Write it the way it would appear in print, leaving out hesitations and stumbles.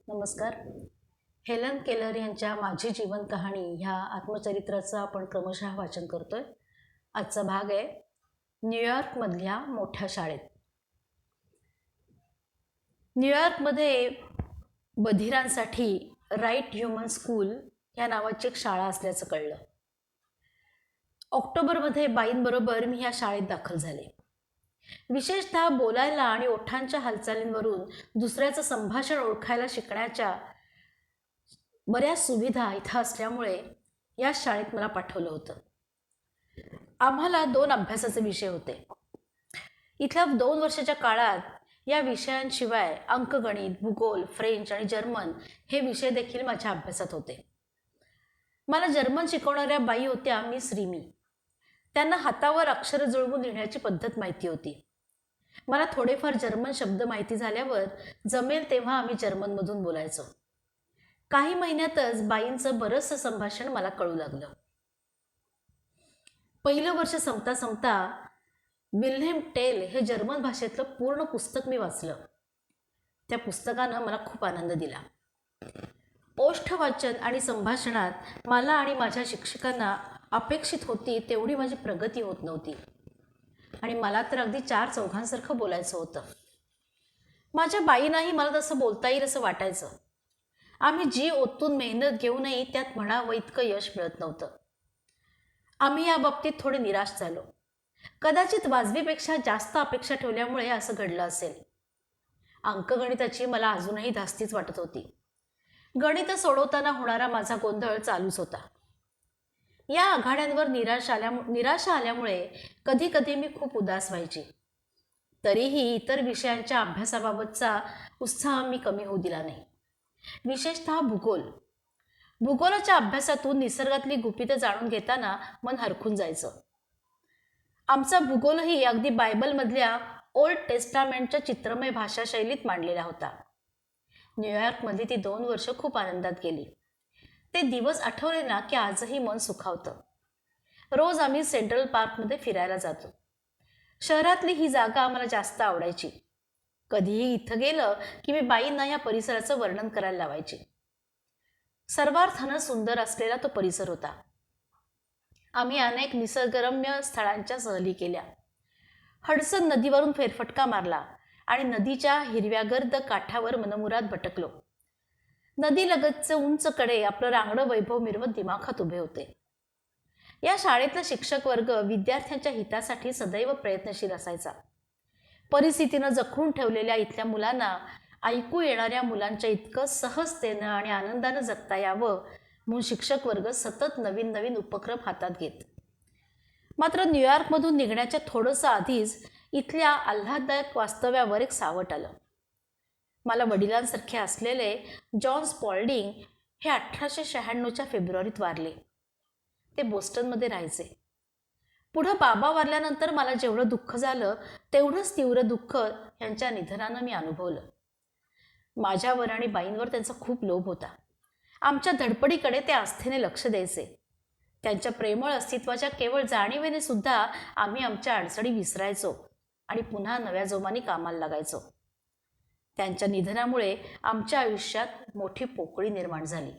नमस्कार. Helen Keller यांच्या माझी जीवन कहाणी ह्या आत्मचरित्राचं आपण क्रमशः वाचन करतोय. आजचा भाग आहे न्यूयॉर्कमधल्या मोठ्या शाळेत. न्यूयॉर्कमध्ये बधिरांसाठी राईट ह्युमन स्कूल या नावाची एक शाळा असल्याचं कळलं. ऑक्टोबरमध्ये बाईंबरोबर मी ह्या शाळेत दाखल झाले. विशेषतः बोलायला आणि ओठांच्या हालचालींवरून दुसऱ्याचं संभाषण ओळखायला शिकण्याच्या बऱ्याच सुविधा इथं असल्यामुळे या शाळेत मला पाठवलं होतं. आम्हाला 2 अभ्यासाचे विषय होते. इथल्या 2 वर्षाच्या काळात या विषयांशिवाय अंकगणित, भूगोल, फ्रेंच आणि जर्मन हे विषय देखील माझ्या अभ्यासात होते. मला जर्मन शिकवणाऱ्या बाई होत्या मिस रिमी. त्यांना हातावर अक्षर जुळवून लिहिण्याची पद्धत माहिती होती. मला थोडेफार जर्मन शब्द माहिती झाल्यावर जमेल तेव्हा आम्ही जर्मनमधून बोलायचो. काही महिन्यातच बाईंचं बरंचसं संभाषण मला कळू लागलं. पहिलं वर्ष संपता संपता विल्हेम टेल हे जर्मन भाषेतलं पूर्ण पुस्तक मी वाचलं. त्या पुस्तकानं मला खूप आनंद दिला. ओष्ठवाचन आणि संभाषणात मला आणि माझ्या शिक्षकांना अपेक्षित होती तेवढी माझी प्रगती होत नव्हती आणि मला तर अगदी 4 चौघांसारखं बोलायचं होतं. माझ्या बाईंनाही मला तसं बोलता येईल असं वाटायचं. आम्ही जी ओतून मेहनत घेऊनही त्यात म्हणावं इतकं यश मिळत नव्हतं. आम्ही या बाबतीत थोडे निराश झालो. कदाचित वाजवीपेक्षा जास्त अपेक्षा ठेवल्यामुळे असं घडलं असेल. अंकगणिताची मला अजूनही धास्तीच वाटत होती. गणित सोडवताना होणारा माझा गोंधळ चालूच होता. या आघाड्यांवर निराशा आल्यामुळे कधी कधी मी खूप उदास व्हायची. तरीही इतर विषयांच्या अभ्यासाबाबतचा उत्साह मी कमी होऊ दिला नाही. विशेषतः भूगोलाच्या अभ्यासातून निसर्गातली गुपितं जाणून घेताना मन हरखून जायचं. आमचा भूगोलही अगदी बायबलमधल्या ओल्ड टेस्टामेंटच्या चित्रमय भाषाशैलीत मांडलेला होता. न्यूयॉर्कमध्ये ती 2 वर्ष खूप आनंदात गेली. ते दिवस आठवले ना की आजही मन सुखावतं. रोज आम्ही सेंट्रल पार्कमध्ये फिरायला जातो. शहरातली ही जागा आम्हाला जास्त आवडायची. कधीही इथं गेलं की मी बाईंना या परिसराचं वर्णन करायला लावायची. सर्वार्थानं सुंदर असलेला तो परिसर होता. आम्ही अनेक निसर्गरम्य स्थळांच्या सहली केल्या. हडसन नदीवरून फेरफटका मारला आणि नदीच्या हिरव्यागर्द काठावर मनमुराद भटकलो. नदीलगतचे उंच कडे आपलं रांगडं वैभव मिरवत दिमाखात उभे होते. या शाळेतला शिक्षक वर्ग विद्यार्थ्यांच्या हितासाठी सदैव प्रयत्नशील असायचा. परिस्थितीनं जखडून ठेवलेल्या इथल्या मुलांना ऐकू येणाऱ्या मुलांच्या इतकं सहजतेनं आणि आनंदानं जगता यावं म्हणून शिक्षक वर्ग सतत नवीन नवीन उपक्रम हातात घेत. मात्र न्यूयॉर्कमधून निघण्याच्या थोडंसं आधीच इथल्या आल्हाददायक वास्तव्यावर एक सावट आलं. मला वडिलांसारखे असलेले जॉन स्पॉल्डिंग हे 1896च्या फेब्रुवारीत वारले. ते बोस्टनमध्ये राहायचे. पुढं बाबा वारल्यानंतर मला जेवढं दुःख झालं तेवढंच तीव्र दुःख यांच्या निधनानं मी अनुभवलं. माझ्यावर आणि बाईंवर त्यांचा खूप लोभ होता. आमच्या धडपडीकडे ते आस्थेने लक्ष द्यायचे. त्यांच्या प्रेमळ अस्तित्वाच्या केवळ जाणीवेने सुद्धा आम्ही आमच्या अडचणी विसरायचो आणि पुन्हा नव्या जोमाने कामाला लागायचो. त्यांच्या निधनामुळे आमच्या आयुष्यात मोठी पोकळी निर्माण झाली.